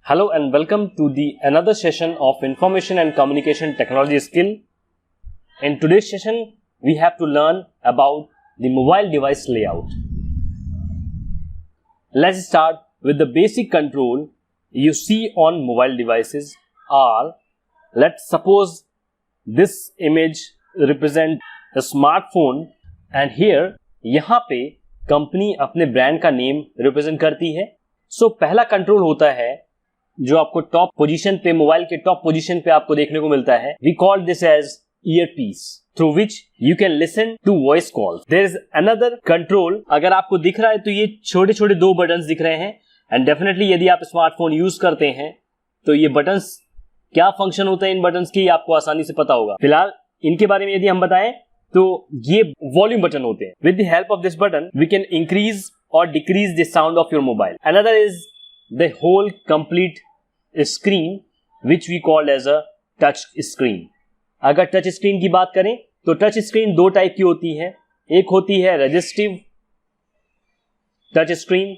Hello and welcome to the another session of Information and Communication Technology skill. In today's session, we have to learn about the mobile device layout. Let's start with the basic control you see on mobile devices are, let's suppose this image represent a smartphone and here यहाँ पे company अपने brand का name represent करती है. सो पहला control होता है जो आपको टॉप पोजीशन पे, मोबाइल के टॉप पोजीशन पे आपको देखने को मिलता है. We call this as earpiece through which you can listen to voice call. There is another control. अगर आपको दिख रहा है तो ये छोटे छोटे दो बटन्स दिख रहे हैं एंड डेफिनेटली यदि आप स्मार्टफोन यूज करते हैं तो ये बटन्स क्या फंक्शन होता है इन बटन्स की आपको आसानी से पता होगा. फिलहाल इनके बारे में यदि हम बताएं तो ये वॉल्यूम बटन होते हैं. With the help of this button we can increase or decrease the sound of your mobile. Another is the whole complete screen which we called as a touch screen. अगर touch screen की बात करें तो touch screen दो type की होती है. एक होती है resistive touch screen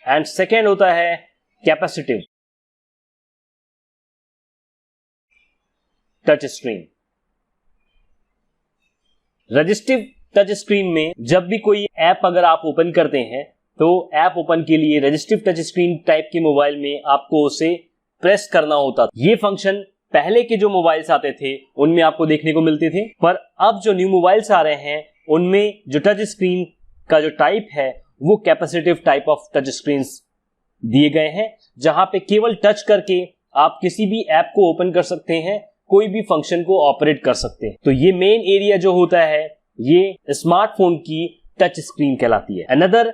and second होता है capacitive touch screen. Resistive touch screen में जब भी कोई ऐप अगर आप ओपन करते हैं तो ऐप ओपन के लिए रेजिस्टिव टच स्क्रीन टाइप के मोबाइल में आपको उसे प्रेस करना होता. ये फंक्शन पहले के जो मोबाइल्स आते थे उनमें आपको देखने को मिलते थे, पर अब जो न्यू मोबाइल्स आ रहे हैं उनमें जो टच स्क्रीन का जो टाइप है वो capacitive type of touch screen दिए गए हैं, जहां पे केवल टच करके आप किसी भी ऐप को ओपन कर सकते हैं, कोई भी फंक्शन को ऑपरेट कर सकते हैं. तो ये मेन एरिया जो होता है ये स्मार्टफोन की टच स्क्रीन कहलाती है. अनदर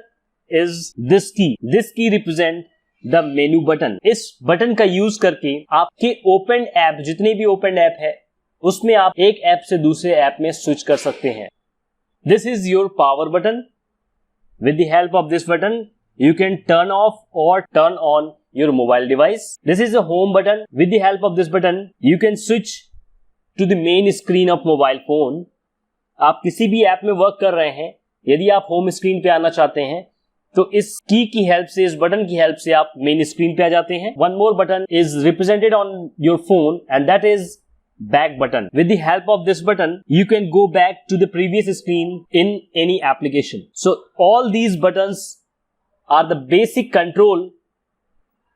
इज दिस की. दिस की रिप्रेजेंट द मेनू बटन. इस बटन का यूज करके आपके ओपन ऐप, जितने भी ओपन ऐप है उसमें आप एक ऐप से दूसरे ऐप में स्विच कर सकते हैं. This is your power button. With the help of this button you can turn off or turn on your mobile device. This is a home button. With the help of this button, you can switch to the main screen of mobile phone. आप किसी भी app में work कर रहे हैं, यदि आप home screen पे आना चाहते हैं तो इस की हेल्प से, इस बटन की हेल्प से आप मेन स्क्रीन पे आ जाते हैं. One more button is represented on your phone and that is back button. With the help of this button, you can go back to the previous screen in any application. So all these buttons are the basic control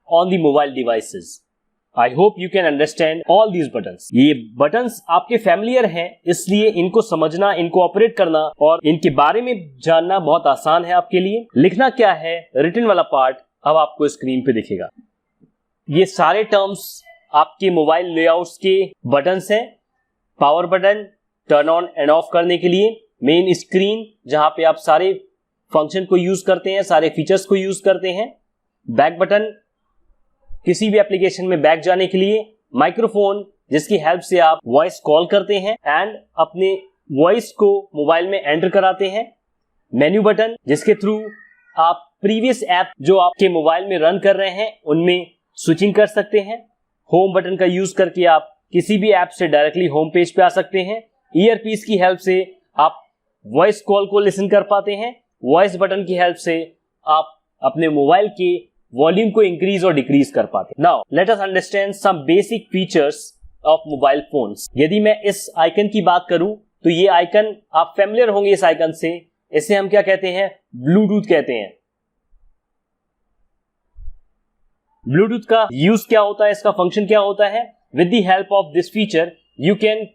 on the mobile devices. I hope you can understand all these buttons. ये buttons आपके familiar हैं, इसलिए इनको समझना, इनको operate करना और इनके बारे में जानना बहुत आसान है आपके लिए. लिखना क्या है, रिटन वाला पार्ट अब आपको स्क्रीन पे दिखेगा. ये सारे टर्म्स आपके मोबाइल लेआउट्स के बटन्स हैं. Power button turn on end of करने के लिए, मेन स्क्रीन जहां पे आप सारे फंक्शन को यूज करते हैं, सारे फीचर्स को यूज करते हैं. बैक बटन किसी भी एप्लीकेशन में बैक जाने के लिए. माइक्रोफोन जिसकी हेल्प से आप वॉइस कॉल करते हैं एंड अपने वॉइस को मोबाइल में एंटर कराते हैं. मेन्यू बटन जिसके थ्रू आप प्रीवियस ऐप जो आपके मोबाइल में रन कर रहे हैं उनमें स्विचिंग कर सकते हैं. होम बटन का यूज करके आप किसी भी ऐप से डायरेक्टली होम पेज पे आ सकते हैं. ईयरपीस की हेल्प से आप वॉइस कॉल को लिसन कर पाते हैं. वॉइस बटन की हेल्प से आप अपने मोबाइल के वॉल्यूम को इंक्रीज और डिक्रीज कर पाते हैं. Now let us understand some basic features of mobile phones. यदि मैं इस आइकन की बात करूं तो ये आइकन आप फेमिलियर होंगे इस आइकन से. इसे हम क्या कहते हैं, ब्लूटूथ कहते हैं. ब्लूटूथ का यूज क्या होता है, इसका फंक्शन क्या होता है. With the help of this feature you can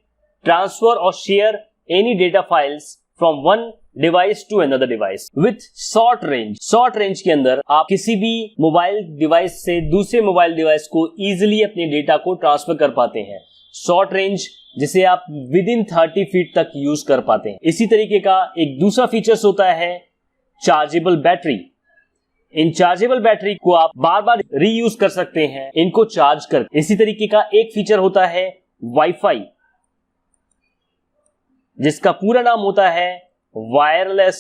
transfer or share any data files from one device to another device with short range. Short range के अंदर आप किसी भी मोबाइल डिवाइस से दूसरे मोबाइल डिवाइस को इजीली अपने डेटा को ट्रांसफर कर पाते हैं. शॉर्ट रेंज जिसे आप विद इन 30 फीट तक यूज कर पाते हैं. इसी तरीके का एक दूसरा फीचर्स होता है चार्जेबल बैटरी. इन चार्जेबल बैटरी को आप बार बार रीयूज कर सकते हैं इनको चार्ज कर. इसी तरीके का एक फीचर होता है वाईफाई, जिसका पूरा नाम होता है वायरलेस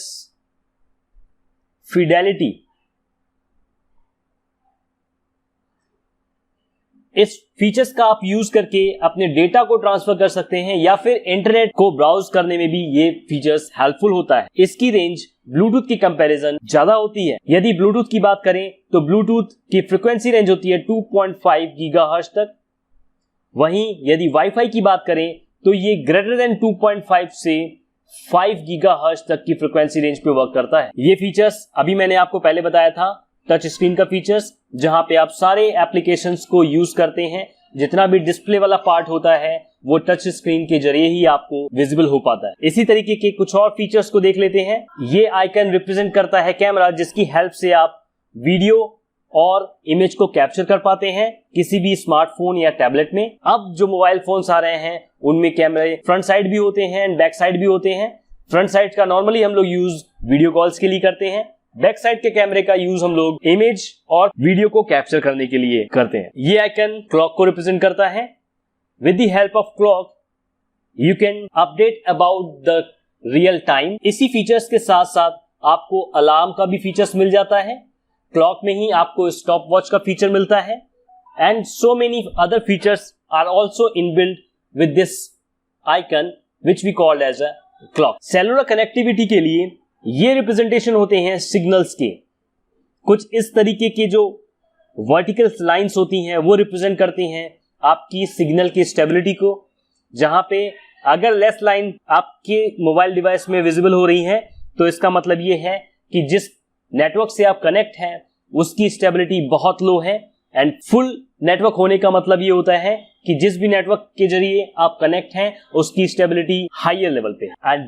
फिडेलिटी. इस फीचर्स का आप यूज करके अपने डेटा को ट्रांसफर कर सकते हैं या फिर इंटरनेट को ब्राउज करने में भी ये फीचर्स हेल्पफुल होता है। इसकी रेंज ब्लूटूथ की कंपैरिजन ज्यादा होती है। यदि ब्लूटूथ की बात करें तो ब्लूटूथ की फ्रीक्वेंसी रेंज होती है 2.5 गीगाहर्ट्ज तक। वहीं यदि वाईफाई की बात करें तो ये ग्रेटर देन 2.5 से 5 गीगाहर्ट्ज तक की फ्रीक्वेंसी रेंज पे वर्क करता है। ये फीचर्स अभी मैंने आपको पहले बताया था, टच स्क्रीन का फीचर्स, जहां पे आप सारे एप्लीकेशंस को यूज करते हैं। जितना भी डिस्प्ले वाला पार्ट होता है वो टच स्क्रीन के जरिए ही आपको विजिबल हो पाता है। इसी तरीके के कुछ और फीचर्स को देख लेते हैं। ये आइकन रिप्रेजेंट करता है कैमरा, जिसकी हेल्प से आप वीडियो और इमेज को कैप्चर कर पाते हैं किसी भी स्मार्टफोन या टैबलेट में। अब जो मोबाइल फोन्स आ रहे हैं उनमें कैमरे फ्रंट साइड भी होते हैं एंड बैक साइड भी होते हैं। फ्रंट साइड का नॉर्मली हम लोग यूज वीडियो कॉल्स के लिए करते हैं, बैक साइड के कैमरे का यूज हम लोग इमेज और वीडियो को कैप्चर करने के लिए करते हैं। ये आइकन क्लॉक को रिप्रेजेंट करता है। With the help of clock you can update about the real time. इसी फीचर्स के साथ साथ आपको अलार्म का भी फीचर्स मिल जाता है। क्लॉक में ही आपको स्टॉप वॉच का फीचर मिलता है and so many other features are also inbuilt with this icon which we called as a clock. Cellular connectivity के लिए ये रिप्रेजेंटेशन होते हैं सिग्नल्स के। कुछ इस तरीके के जो वर्टिकल लाइंस होती हैं वो रिप्रेजेंट करती हैं आपकी सिग्नल की स्टेबिलिटी को। जहां पे अगर लेस लाइन आपके मोबाइल डिवाइस में विजिबल हो रही है तो इसका मतलब ये है कि जिस नेटवर्क से आप कनेक्ट हैं उसकी स्टेबिलिटी बहुत लो है। एंड फुल नेटवर्क होने का मतलब ये होता है कि जिस भी नेटवर्क के जरिए आप कनेक्ट हैं उसकी स्टेबिलिटी हायर लेवल पे है। And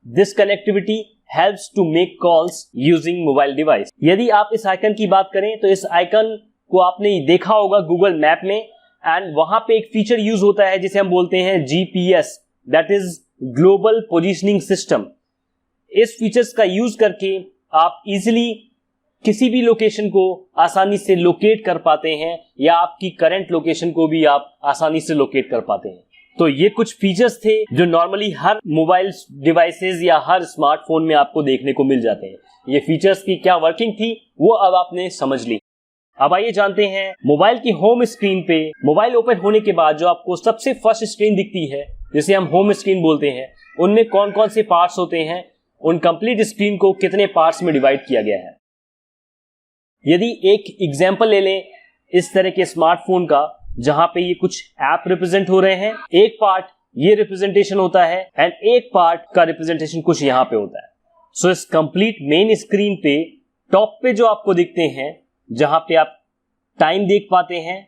this connectivity helps to make calls using mobile device. यदि आप इस आइकन की बात करें तो इस आइकन को आपने देखा होगा गूगल मैप में, एंड वहां पे एक फीचर यूज होता है जिसे हम बोलते हैं GPS, that is global positioning system. इस फीचर्स का यूज करके आप इजिली किसी भी लोकेशन को आसानी से लोकेट कर पाते हैं या आपकी करंट लोकेशन को भी आप आसानी से लोकेट कर पाते हैं। तो ये कुछ फीचर्स थे जो नॉर्मली हर मोबाइल डिवाइसेस या हर स्मार्टफोन में आपको देखने को मिल जाते हैं। ये फीचर्स की क्या वर्किंग थी वो अब आपने समझ ली। अब आइए जानते हैं मोबाइल की होम स्क्रीन पे मोबाइल ओपन होने के बाद जो आपको सबसे फर्स्ट स्क्रीन दिखती है, जिसे हम होम स्क्रीन बोलते हैं, उनमें कौन कौन से पार्ट्स होते हैं, उन कंप्लीट स्क्रीन को कितने पार्ट्स में डिवाइड किया गया है। यदि एक एग्जांपल ले लें इस तरह के स्मार्टफोन का, जहां पे ये कुछ ऐप रिप्रेजेंट हो रहे हैं, एक पार्ट ये रिप्रेजेंटेशन होता है एंड एक पार्ट का रिप्रेजेंटेशन कुछ यहां पे होता है। सो इस कंप्लीट मेन स्क्रीन पे टॉप पे जो आपको दिखते हैं, जहां पे आप टाइम देख पाते हैं,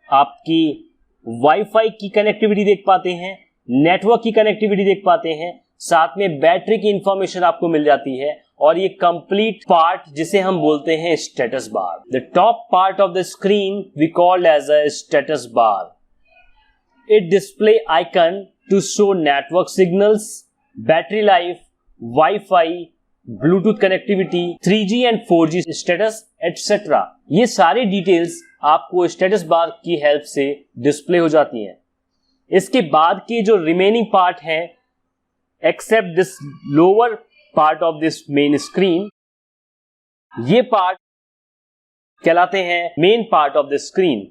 आपकी वाईफाई की कनेक्टिविटी देख पाते हैं, नेटवर्क की कनेक्टिविटी देख पाते हैं, साथ में बैटरी की इंफॉर्मेशन आपको मिल जाती है, और ये कंप्लीट पार्ट जिसे हम बोलते हैं status bar. The top part of the screen we called as a status bar. It display icon to show network signals, battery life, wifi, Bluetooth connectivity, 3G and 4G status etcetera. ये सारी details आपको status bar की help से display हो जाती हैं। इसके बाद के जो रिमेनिंग पार्ट है, except this lower part of this main screen, ये पार्ट कहलाते हैं main part of the screen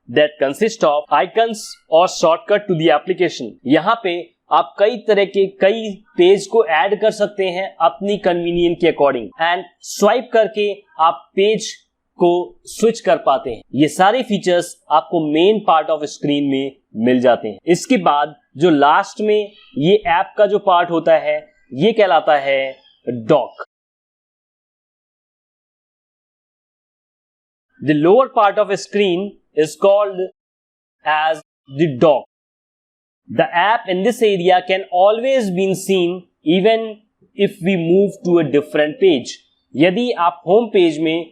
that consist of icons और शॉर्टकट टू द एप्लीकेशन। यहां पे आप कई तरह के कई पेज को ऐड कर सकते हैं अपनी कन्वीनियंस के अकॉर्डिंग, एंड स्वाइप करके आप पेज को स्विच कर पाते हैं। ये सारे फीचर्स आपको मेन पार्ट ऑफ स्क्रीन में मिल जाते हैं। इसके बाद जो लास्ट में ये ऐप का जो पार्ट होता है ये कहलाता है dock. The lower part of a screen is called as the dock. The app in this area can always be seen even if we move to a different page. यदि आप home page में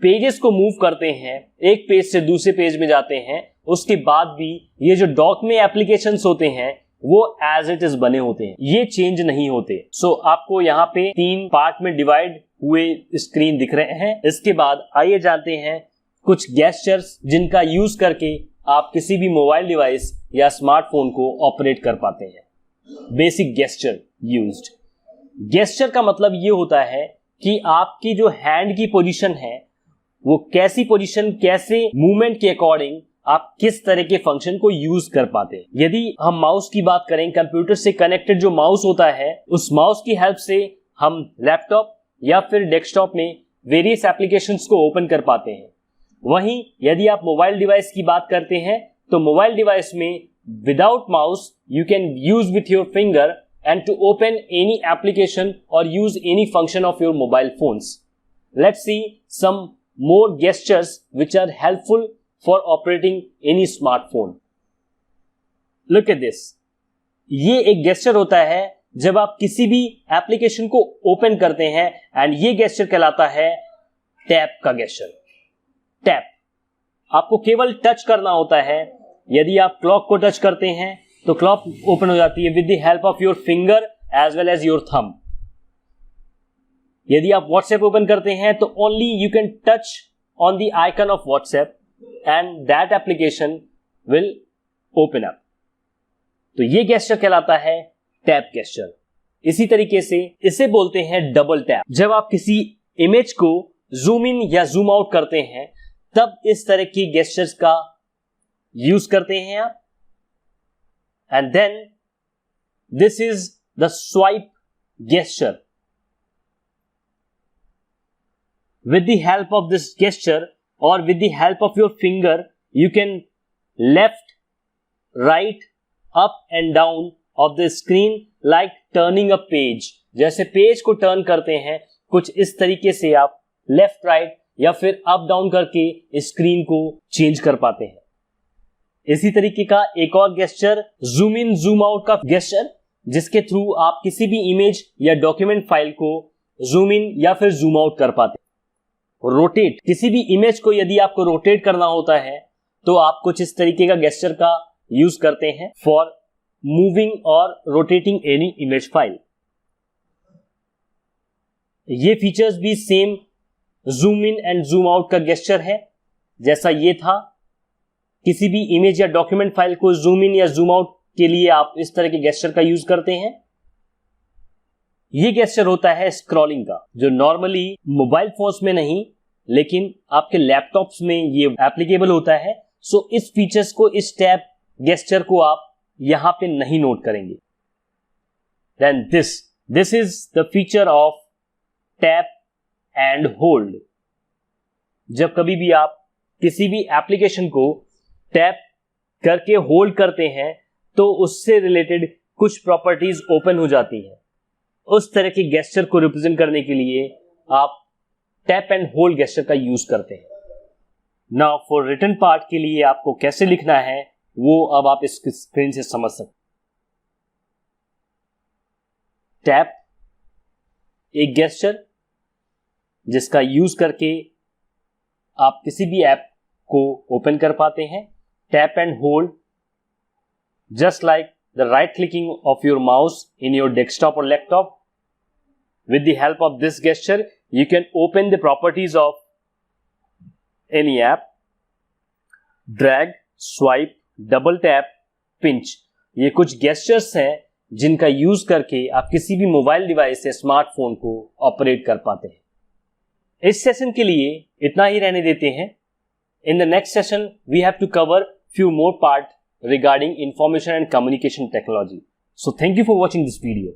pages को move करते हैं, एक page से दूसरे page में जाते हैं, उसके बाद भी ये जो डॉक में एप्लीकेशंस होते हैं वो एज इट इज बने होते हैं, ये चेंज नहीं होते। सो आपको यहाँ पे 3 पार्ट में डिवाइड हुए स्क्रीन दिख रहे हैं। इसके बाद आइए जानते हैं कुछ गेस्चर्स जिनका यूज करके आप किसी भी मोबाइल डिवाइस या स्मार्टफोन को ऑपरेट कर पाते हैं। Basic gesture used. गेस्चर का मतलब ये होता है कि आपकी जो हैंड की पोजीशन है वो कैसी पोजीशन, कैसे मूवमेंट के अकॉर्डिंग आप किस तरह के फंक्शन को यूज कर पाते हैं। यदि हम माउस की बात करें, कंप्यूटर से कनेक्टेड जो माउस होता है, उस माउस की हेल्प से हम लैपटॉप या फिर डेस्कटॉप में वेरियस एप्लीकेशंस को ओपन कर पाते हैं। वहीं यदि आप मोबाइल डिवाइस की बात करते हैं तो मोबाइल डिवाइस में without mouse you can use with your finger and to open any application or use any function of your mobile phones. Let's see some more gestures which are helpful for operating any smartphone. Look at this. ये एक gesture होता है जब आप किसी भी application को open करते हैं एंड ये गेस्चर कहलाता है टैप का गेस्चर। टैप आपको केवल टच करना होता है। यदि आप क्लॉक को टच करते हैं तो क्लॉक ओपन हो जाती है with the help of your finger as well as your thumb. यदि आप व्हाट्सएप ओपन करते हैं तो only you can touch on the icon of WhatsApp and that application will open up. तो ये गेस्चर कहलाता है टैप गेस्चर। इसी तरीके से इसे बोलते हैं डबल टैप। जब आप किसी इमेज को जूम इन या जूम आउट करते हैं तब इस तरह की गेस्चर्स का यूज करते हैं आप। And then this is the swipe gesture. With the help of this gesture or with the help of your finger, you can left, right, up and down of the screen like turning a page. जैसे page को turn करते हैं कुछ इस तरीके से आप left right या फिर अप डाउन करके स्क्रीन को चेंज कर पाते हैं। इसी तरीके का एक और gesture zoom in zoom out का गेस्चर, जिसके थ्रू आप किसी भी इमेज या डॉक्यूमेंट फाइल को जूम इन या फिर जूम आउट कर पाते हैं। रोटेट, किसी भी इमेज को यदि आपको रोटेट करना होता है तो आप कुछ इस तरीके का गेस्चर का यूज करते हैं फॉर मूविंग और रोटेटिंग एनी इमेज फाइल। ये फीचर्स भी same zoom in and zoom out का गेस्चर है जैसा ये था। किसी भी इमेज या डॉक्यूमेंट फाइल को जूम इन या जूम आउट के लिए आप इस तरह के गेस्चर का यूज करते हैं। ये गेस्चर होता है स्क्रॉलिंग का, जो नॉर्मली मोबाइल फोन्स में नहीं लेकिन आपके लैपटॉप्स में ये एप्लीकेबल होता है। सो इस फीचर्स को, इस टैप गेस्चर को आप यहां पे नहीं नोट करेंगे। Then this is the feature of tap and hold. जब कभी भी आप किसी भी एप्लीकेशन को टैप करके होल्ड करते हैं तो उससे रिलेटेड कुछ प्रॉपर्टीज ओपन हो जाती हैं। उस तरह के गेस्चर को रिप्रेजेंट करने के लिए आप टैप एंड होल्ड गेस्चर का यूज करते हैं। नाउ फॉर रिटन पार्ट के लिए आपको कैसे लिखना है वो अब आप इस स्क्रीन से समझ सकते। टैप एक गेस्चर जिसका यूज करके आप किसी भी ऐप को ओपन कर पाते हैं। Tap and hold, just like the right clicking of your mouse in your desktop or laptop. With the help of this gesture, you can open the properties of any app. Drag, swipe, double tap, pinch. ये कुछ gestures हैं जिनका use करके आप किसी भी mobile device या smartphone को ऑपरेट कर पाते हैं। इस सेशन के लिए इतना ही रहने देते हैं। In the next session, we have to cover few more parts regarding information and communication technology. So thank you for watching this video.